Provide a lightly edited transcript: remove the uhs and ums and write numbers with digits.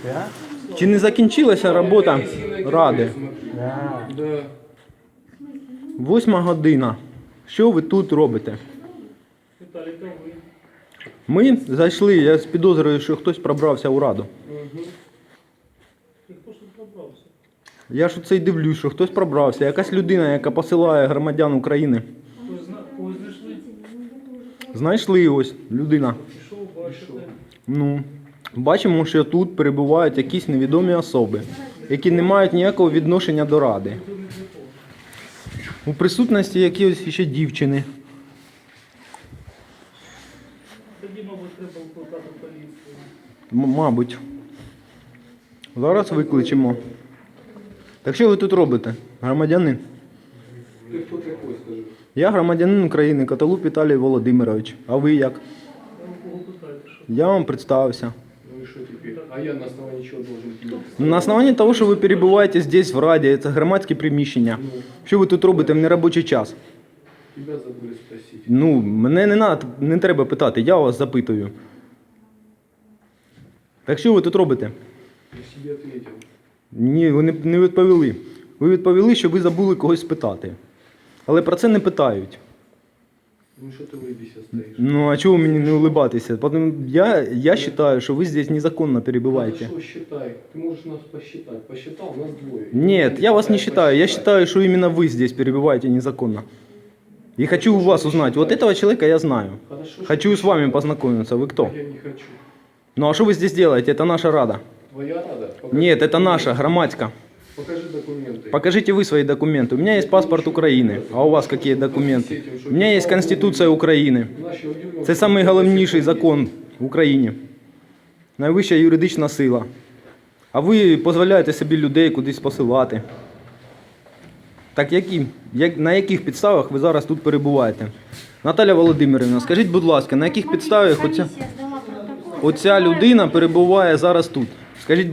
Да? Чи не закінчилася робота ради? Да. Да. 8 година. Що ви тут робите? Віталій, та ви. Ми зайшли, я з підозрою, що хтось пробрався у раду. Угу. І хто ж тут пробрався? Я ж оце й дивлюсь, що хтось пробрався. Якась людина, яка посилає громадян України. Когось знайшли? Знайшли ось людина. Пішов, бачите. Ну, бачимо, що тут перебувають якісь невідомі особи, які не мають ніякого відношення до ради. У присутності якісь ще дівчини. Тоді, мабуть, треба викликати поліцію. Мабуть. Зараз викличемо. Так що ви тут робите, громадянин? Ти хто такий, скажи? Я громадянин України, Котелук Віталій Володимирович. А ви як? Я кого питаєте, що? Я вам представився. Ну і що тепер? А я на основании чого должен тебе? На основании того, що ви перебуваєте здесь в Раді, це громадське приміщення. Що ви тут робите в неробочий час? Тебя забули спросить. Ну, мене не треба питати, я вас запитую. Так що ви тут робите? Я себе ответил. Ні, ви не відповіли. Ви відповіли, що ви забули когось спитати. Але про це не питають. Ну що ти вибійся стоїш? Ну, а чого мені не улыбатися? Я вважаю, що ви здесь незаконно перебуваєте. Хорошо, считай. Ты можешь нас посчитать. Посчитал, нас двое. Нет, я вас не считаю. Я считаю, что именно вы здесь перебываете незаконно. И хочу у вас узнать. Вот этого человека я знаю. Хорошо, Хочу с вами познакомиться. Вы кто? Я не хочу. Ну а что вы здесь делаете? Это наша рада. Твоя рада? Покажи Нет, это документы. наша, громадська. Покажи документы. Покажите вы свои документы. У меня есть паспорт Украины. А у вас какие документы? У меня есть Конституция України. Наші удивлені. Це найголовніший закон в Україні. Найвища юридична сила. А ви дозволяєте собі людей кудись посилати. Так на яких підставах ви зараз тут перебуваєте? Наталя Володимирівна, скажіть, будь ласка, на яких підставах оця людина перебуває зараз тут? Скажіть,